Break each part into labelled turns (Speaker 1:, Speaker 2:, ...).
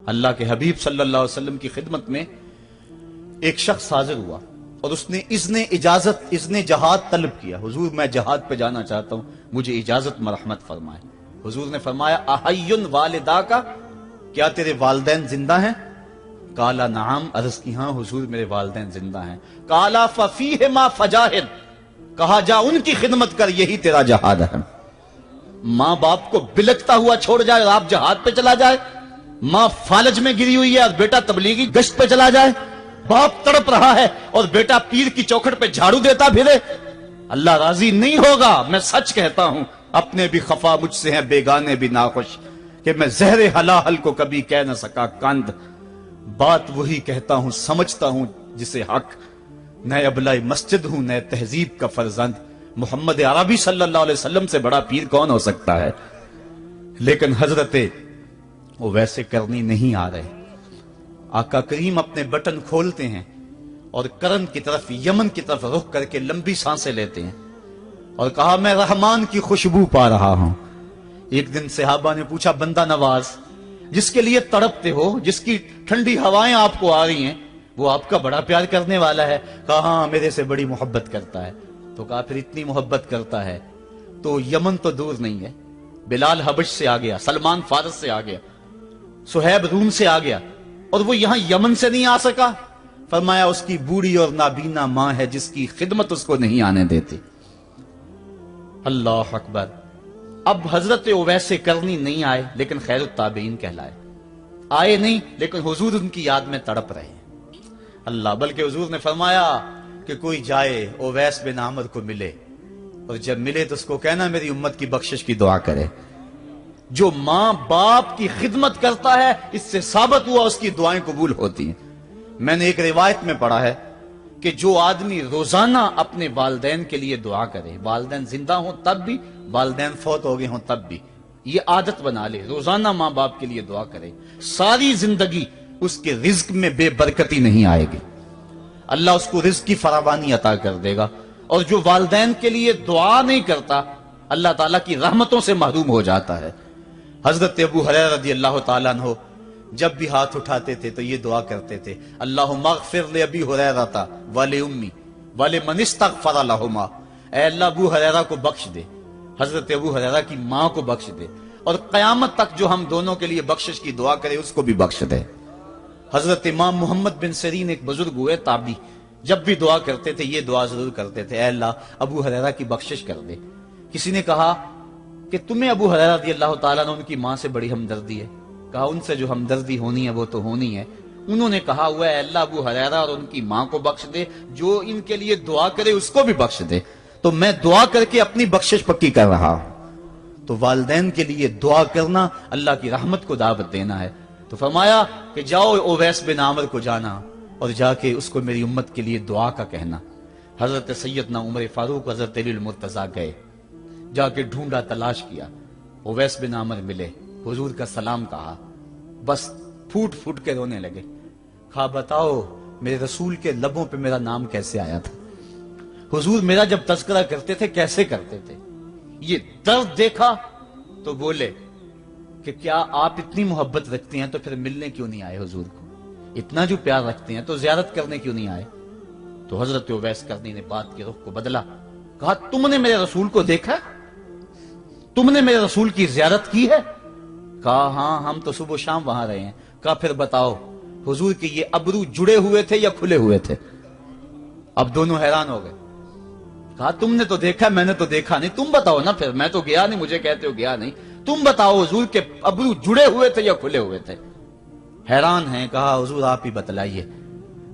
Speaker 1: اللہ کے حبیب صلی اللہ علیہ وسلم کی خدمت میں ایک شخص حاضر ہوا اور اس نے اذن جہاد طلب کیا. حضور میں جہاد پہ جانا چاہتا ہوں, مجھے اجازت مرحمت فرمائے. حضور نے فرمایا احی والدا کا, کیا تیرے والدین زندہ ہیں؟ قالا نعم, عرض کی ہاں حضور میرے والدین زندہ ہیں. قالا ففیہما فجاہد, کہا جا ان کی خدمت کر, یہی تیرا جہاد ہے. ماں باپ کو بلکتا ہوا چھوڑ جائے اور آپ جہاد پہ چلا جائے, ماں فالج میں گری ہوئی ہے اور بیٹا تبلیغی گشت پہ چلا جائے, باپ تڑپ رہا ہے اور بیٹا پیر کی چوکھٹ پہ جھاڑو دیتا پھرے, اللہ راضی نہیں ہوگا. میں سچ کہتا ہوں, اپنے بھی خفا مجھ سے ہیں, بیگانے بھی ناخوش, کہ میں زہر حلاحل کو کبھی کہہ نہ سکا کند. بات وہی کہتا ہوں, سمجھتا ہوں جسے حق, نئے ابلائی مسجد ہوں, نئے تہذیب کا فرزند. محمد عربی صلی اللہ علیہ وسلم سے بڑا پیر کون ہو سکتا ہے؟ لیکن حضرت وہ ویسے کرنی نہیں آ رہے. آقا کریم اپنے بٹن کھولتے ہیں اور کرن کی طرف, یمن کی طرف رخ کر کے لمبی سانسیں لیتے ہیں اور کہا میں رحمان کی خوشبو پا رہا ہوں. ایک دن صحابہ نے پوچھا, بندہ نواز جس کے لیے تڑپتے ہو, جس کی ٹھنڈی ہوائیں آپ کو آ رہی ہیں, وہ آپ کا بڑا پیار کرنے والا ہے. کہا ہاں میرے سے بڑی محبت کرتا ہے. تو کہا پھر اتنی محبت کرتا ہے تو یمن تو دور نہیں ہے, بلال حبش سے آ گیا, سلمان فارس سے آ گیا, سہیب روم سے آ گیا, اور وہ یہاں یمن سے نہیں آ سکا. فرمایا اس کی بوڑھی اور نابینا ماں ہے جس کی خدمت اس کو نہیں آنے دیتی. اللہ اکبر. اب حضرت اویس کرنی نہیں آئے لیکن خیر التابعین کہلائے. آئے نہیں لیکن حضور ان کی یاد میں تڑپ رہے ہیں. اللہ, بلکہ حضور نے فرمایا کہ کوئی جائے اویس بن عامر کو ملے, اور جب ملے تو اس کو کہنا میری امت کی بخشش کی دعا کرے. جو ماں باپ کی خدمت کرتا ہے اس سے ثابت ہوا اس کی دعائیں قبول ہوتی ہیں. میں نے ایک روایت میں پڑھا ہے کہ جو آدمی روزانہ اپنے والدین کے لیے دعا کرے, والدین زندہ ہوں تب بھی, والدین فوت ہو گئے ہوں تب بھی, یہ عادت بنا لے, روزانہ ماں باپ کے لیے دعا کرے, ساری زندگی اس کے رزق میں بے برکتی نہیں آئے گی. اللہ اس کو رزق کی فراوانی عطا کر دے گا. اور جو والدین کے لیے دعا نہیں کرتا اللہ تعالیٰ کی رحمتوں سے محروم ہو جاتا ہے. حضرت ابو ہریرہ رضی اللہ تعالیٰ عنہ جب بھی ہاتھ اٹھاتے تھے تو یہ دعا کرتے تھے, اللہم اغفر لابی ہریرہ ولأمی ولمن استغفر لہما. اے اللہ ابو ہریرہ کو بخش دے, حضرت ابو ہریرہ کی ماں کو بخش دے, اور قیامت تک جو ہم دونوں کے لیے بخشش کی دعا کرے اس کو بھی بخش دے. حضرت امام محمد بن سیرین ایک بزرگ ہوئے تابعی, جب بھی دعا کرتے تھے یہ دعا ضرور کرتے تھے, اے اللہ ابو ہریرہ کی بخشش کر دے. کسی نے کہا کہ تمہیں ابو ہریرہ رضی اللہ تعالیٰ عنہ ان کی ماں سے بڑی ہمدردی ہے. کہا ان سے جو ہمدردی ہونی ہے وہ تو ہونی ہے. انہوں نے کہا ہوا ہے اللہ ابو ہریرہ اور ان کی ماں کو بخش دے, جو ان کے لیے دعا کرے اس کو بھی بخش دے. تو میں دعا کر کے اپنی بخشش پکی کر رہا ہوں. تو والدین کے لیے دعا کرنا اللہ کی رحمت کو دعوت دینا ہے. تو فرمایا کہ جاؤ اویس بن عامر کو جانا اور جا کے اس کو میری امت کے لیے دعا کا کہنا. حضرت سیدنا عمر فاروق حضرت علی المرتضیٰ گئے, جا کے ڈھونڈا, تلاش کیا, اویس بن عامر ملے, حضور کا سلام کہا, بس پھوٹ پھوٹ کے رونے لگے. کہا بتاؤ میرے رسول کے لبوں پہ میرا نام کیسے آیا تھا, حضور میرا جب تذکرہ کرتے تھے کیسے کرتے تھے. یہ درد دیکھا تو بولے کہ کیا آپ اتنی محبت رکھتے ہیں تو پھر ملنے کیوں نہیں آئے حضور کو, اتنا جو پیار رکھتے ہیں تو زیارت کرنے کیوں نہیں آئے. تو حضرت اویس کرنی نے بات کے رخ کو بدلا, کہا تم نے میرے رسول کو دیکھا, تم نے میرے رسول کی زیارت کی ہے؟ کہا ہاں ہم تو صبح و شام وہاں رہے ہیں. کہا پھر بتاؤ حضور کے یہ ابرو جڑے ہوئے تھے یا کھلے ہوئے تھے؟ اب دونوں حیران ہو گئے. کہا تم نے تو دیکھا, میں نے تو دیکھا نہیں, تم بتاؤ نا. پھر میں تو گیا نہیں, مجھے کہتے ہو گیا نہیں, تم بتاؤ حضور کے ابرو جڑے ہوئے تھے یا کھلے ہوئے تھے؟ حیران ہیں. کہا حضور آپ ہی بتلائیے.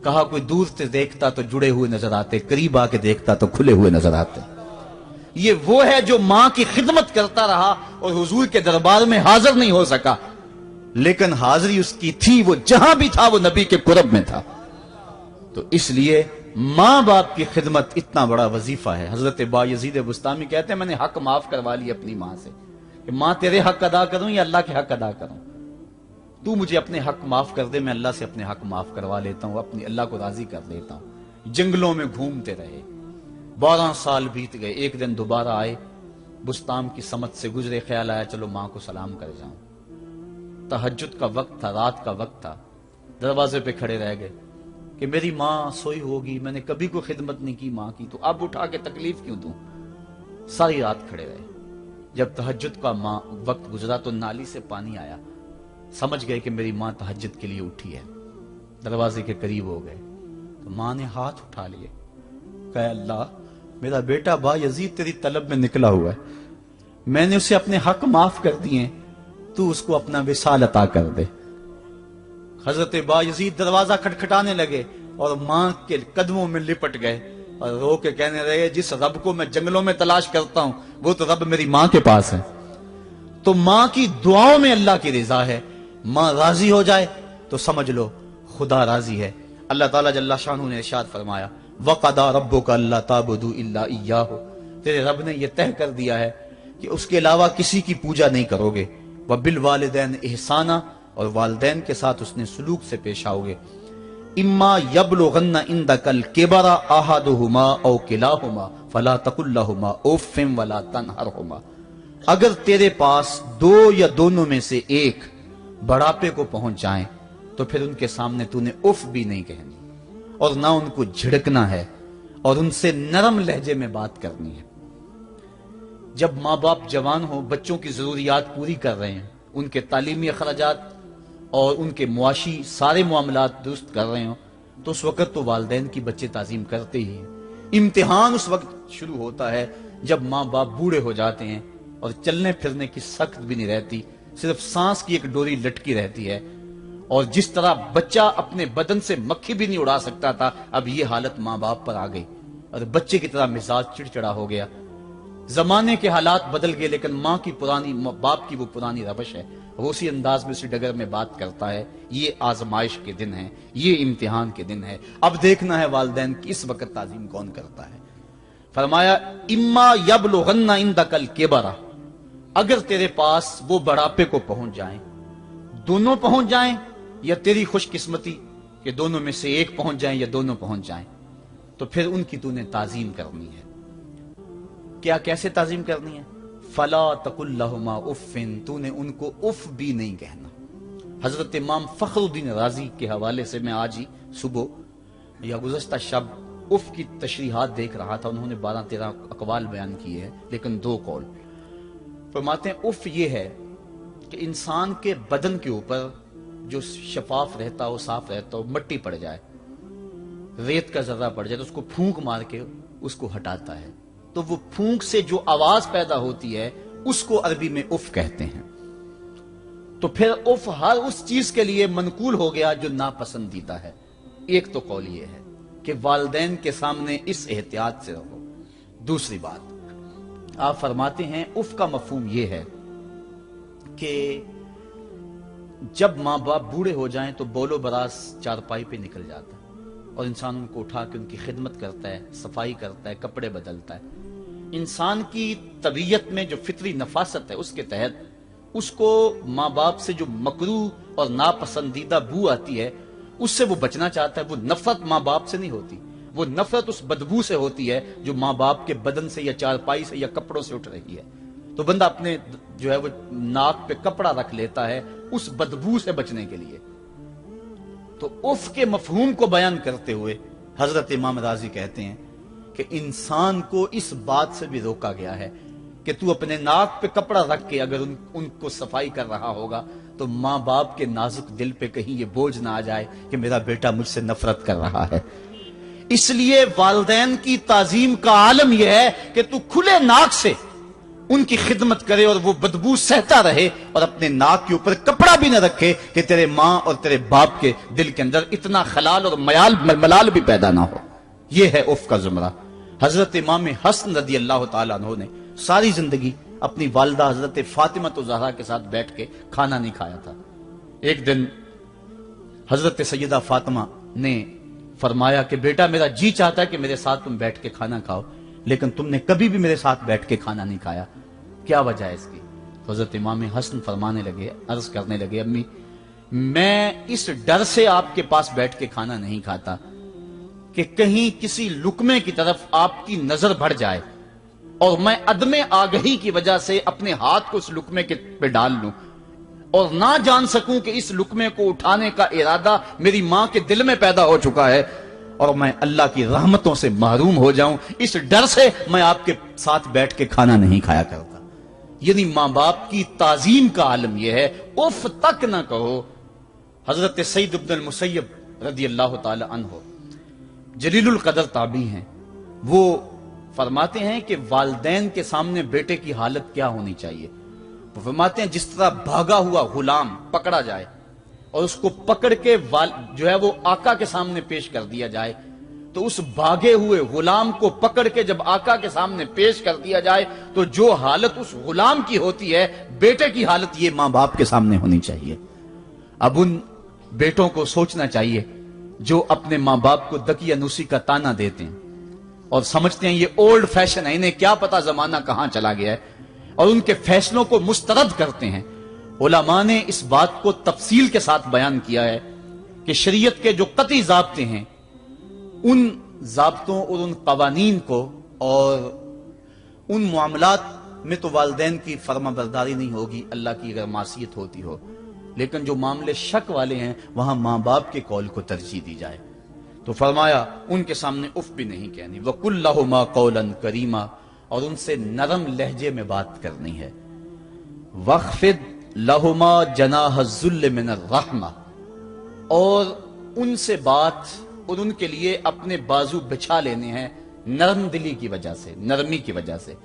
Speaker 1: کہا کوئی دور سے دیکھتا تو جڑے ہوئے نظر آتے, قریب آ کے دیکھتا تو کھلے ہوئے نظر آتے. یہ وہ ہے جو ماں کی خدمت کرتا رہا اور حضور کے دربار میں حاضر نہیں ہو سکا, لیکن حاضری اس کی تھی, وہ جہاں بھی تھا وہ نبی کے قرب میں تھا. تو اس لیے ماں باپ کی خدمت اتنا بڑا وظیفہ ہے. حضرت بایزید بستامی کہتے ہیں میں نے حق معاف کروا لی اپنی ماں سے, کہ ماں تیرے حق ادا کروں یا اللہ کے حق ادا کروں, تو مجھے اپنے حق معاف کر دے, میں اللہ سے اپنے حق معاف کروا لیتا ہوں, اپنی اللہ کو راضی کر لیتا ہوں. جنگلوں میں گھومتے رہے, 12 سال بیت گئے. ایک دن دوبارہ آئے, بستام کی سمت سے گزرے, خیال آیا چلو ماں کو سلام کر جاؤں. तहज्जुद का वक्त था, रात का वक्त था, दरवाजे पे खड़े रह गए कि मेरी माँ सोई होगी, मैंने कभी कोई खिदमत नहीं की माँ की, तो अब उठा के तकलीफ क्यों दूं। सारी रात खड़े रहे। जब तहज्जुद का वक्त गुजरा तो नाली से पानी आया, समझ गए कि मेरी माँ तहज्जुद के लिए उठी है। दरवाजे के करीब हो गए तो माँ ने हाथ उठा लिए, कहा अल्लाह, मेरा बेटा बा यजीद तेरी तलब में निकला हुआ है, मैंने उसे अपने हक माफ कर दिए, तू उसको अपना विसाल अता कर दे। हजरत बा यजीद दरवाजा खटखटाने लगे और मां के कदमों में लिपट गए और रो के कहने लगे, जिस रब को मैं जंगलों में तलाश करता हूं वो तो रब मेरी मां के पास है। तो मां की दुआओं में अल्लाह की रिजा है। मां राजी हो जाए तो समझ लो खुदा राजी है। अल्लाह ताला जल्ला शानहू ने इरशाद फरमाया, वक़दा रब्बुका अल्ला ताबुदू इल्ला इय्याहु, तेरे रब ने यह तय कर दिया है कि उसके अलावा किसी की पूजा नहीं करोगे। व बिल वालिदैन इहसाना, और वालिदैन के साथ उसने सुलूक से पेश आओगे। इम्मा यबलुगन्ना इंदकल किबरा अहदुहुमा औ किलाहुमा फला तकुल लहुमा उफ़्फ़िन वला तनहरहुमा, अगर तेरे पास दो या दोनों में से एक बढ़ापे को पहुंच जाएं तो फिर उनके सामने तूने उफ भी नहीं कहनी और ना उनको झिड़कना है और उनसे नरम लहजे में बात करनी है। जब माँ बाप जवान हो, बच्चों की जरूरियात पूरी कर रहे हैं, उनके तालीमी अखराजात और उनके मुआशी सारे मामलात दुरुस्त कर रहे हो, तो उस वक्त तो वालिदैन की बच्चे ताजीम करते ही हैं। इम्तिहान उस वक्त शुरू होता है जब माँ बाप बूढ़े हो जाते हैं और चलने फिरने की सख्त भी नहीं रहती, सिर्फ सांस की एक डोरी लटकी रहती है। और जिस तरह बच्चा अपने बदन से मक्खी भी नहीं उड़ा सकता था, अब ये हालत माँ बाप पर आ गई और बच्चे की तरह मिजाज चिड़चिड़ा हो गया। जमाने के हालात बदल गए, लेकिन माँ की पुरानी, बाप की वो पुरानी रवश है, वो उसी अंदाज में, उसी डगर में बात करता है। ये आजमाइश के दिन है, ये इम्तिहान के दिन है। अब देखना है वालिदैन की इस वक्त ताजीम कौन करता है। फरमाया, इम्मा यबलुगन्ना इंदकल किबरा, अगर तेरे पास वो बढ़ापे को पहुंच जाएं, दोनों पहुंच जाएं, या तेरी खुशकिस्मती कि दोनों में से एक पहुंच जाएं या दोनों पहुंच जाएं, तो फिर उनकी तूने ताजीम करनी है। क्या, कैसे ताजीम करनी है? फला तकुल लहुमा उफ़्फ़िन, तूने उनको उफ भी नहीं कहना। हजरत इमाम फखरुद्दीन राजी के हवाले से मैं आज ही सुबह या गुज़श्ता शब उफ की तशरीहात देख रहा था। उन्होंने 12-13 अकवाल बयान किए हैं, लेकिन 2 कौल फरमाते हैं। उफ ये है कि इंसान के बदन के ऊपर जो शफाफ रहता हो, साफ रहता हो, मट्टी पड़ जाए, रेत का जर्रा पड़ जाए, तो उसको फूंक मार के उसको हटाता है, तो वो फूंक से जो आवाज पैदा होती है उसको अरबी में उफ कहते हैं। तो फिर उफ हर उस चीज के लिए मनकूल हो गया जो नापसंदीदा है। एक तो कौल ये है कि वालिदैन के सामने इस एहतियात से रहो। दूसरी बात, आप फरमाते हैं उफ का मफहूम यह है कि जब माँ बाप बूढ़े हो जाएं तो बोलो बरास चारपाई पे निकल जाता है और इंसान उनको उठा के उनकी खिदमत करता है, सफाई करता है, कपड़े बदलता है। इंसान की तबीयत में जो फितरी नफासत है उसके तहत उसको माँ बाप से जो मकरूह और नापसंदीदा बू आती है उससे वो बचना चाहता है। वो नफरत माँ बाप से नहीं होती, वो नफरत उस बदबू से होती है जो माँ बाप के बदन से या चारपाई से या कपड़ों से उठ रही है। तो बंदा अपने जो है वो नाक पे कपड़ा रख लेता है उस बदबू से बचने के लिए। तो उफ के मफहूम को बयान करते हुए हजरत इमाम राजी कहते हैं कि इंसान को इस बात से भी रोका गया है कि तू अपने नाक पे कपड़ा रख के अगर उनको सफाई कर रहा होगा तो माँ बाप के नाजुक दिल पे कहीं ये बोझ ना आ जाए कि मेरा बेटा मुझसे नफरत कर रहा है। इसलिए वालिदैन की ताजीम का आलम यह है कि तू खुले नाक से उनकी खिदमत करे और वो बदबू सहता रहे और अपने नाक के ऊपर कपड़ा भी न रखे कि तेरे माँ और तेरे बाप के दिल के अंदर इतना खलाल और मलाल भी पैदा ना हो। यह है उफ का जुमरा। हजरत इमाम हसन रदी अल्लाह तआला अन्हु ने सारी जिंदगी अपनी वालिदा हजरत फातिमा तो ज़हरा के साथ बैठ के खाना नहीं खाया था। एक दिन हजरत सैयदा फातिमा ने फरमाया कि बेटा मेरा जी चाहता है कि मेरे साथ तुम बैठ के खाना खाओ, लेकिन तुमने कभी भी मेरे साथ बैठ के खाना नहीं खाया, क्या वजह है इसकी? तो हजरत इमाम हसन फरमाने लगे, अर्ज करने लगे, अम्मी मैं इस डर से आपके पास बैठ के खाना नहीं खाता कि कहीं किसी लुकमे की तरफ आपकी नजर बढ़ जाए और मैं अदमे आगही की वजह से अपने हाथ को उस लुकमे के पे डाल लूं। और ना जान सकूं कि इस लुकमे को उठाने का इरादा मेरी मां के दिल में पैदा हो चुका है और मैं अल्लाह की रहमतों से महरूम हो जाऊं, इस डर से मैं आपके साथ बैठ के खाना नहीं खाया करता। यानी मां बाप की ताजीम का आलम यह है, उफ तक ना कहो। हजरत सईद इब्न मुसय्यब रदी अल्लाह ताला अन्हो जलीलुल कदर ताबी हैं, वो फरमाते हैं कि वालिदैन के सामने बेटे की हालत क्या होनी चाहिए। वो फरमाते हैं जिस तरह भागा हुआ गुलाम पकड़ा जाए और उसको पकड़ के जो है वो आका के सामने पेश कर दिया जाए, तो उस भागे हुए गुलाम को पकड़ के जब आका के सामने पेश कर दिया जाए तो जो हालत उस गुलाम की होती है, बेटे की हालत ये मां बाप के सामने होनी चाहिए। अब उन बेटों को सोचना चाहिए जो अपने मां बाप को दकियानूसी का ताना देते हैं और समझते हैं ये ओल्ड फैशन है, इन्हें क्या पता जमाना कहां चला गया है, और उनके फैसलों को मुस्तरद करते हैं। उलमा ने इस बात को तफसील के साथ बयान किया है कि शरीयत के जो कतई ज़ाब्ते हैं, उन ज़ाब्तों और उन कवानीन को और उन मामलात में तो वालिदैन की फर्माबरदारी नहीं होगी अल्लाह की अगर मासियत होती हो, लेकिन जो मामले शक वाले हैं वहां मां बाप के कौल को तरजीह दी जाए। तो फरमाया उनके सामने उफ भी नहीं कहनी, वकुल लहुमा कौलन करीमा, और उनसे नरम लहजे में बात करनी है। वख्फिद लहुमा जनाह ज़ुल्ल मिनर रहमा, और उनसे बात और उनके लिए अपने बाजू बिछा लेने हैं नरम दिली की वजह से, नरमी की वजह से।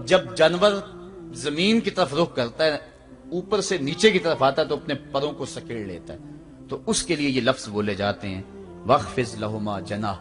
Speaker 1: जब जानवर जमीन की तरफ रुख करता है, ऊपर से नीचे की तरफ आता है तो अपने परों को सकेड़ लेता है, तो उसके लिए ये लफ्ज बोले जाते हैं वख्फिज लहुमा जनाह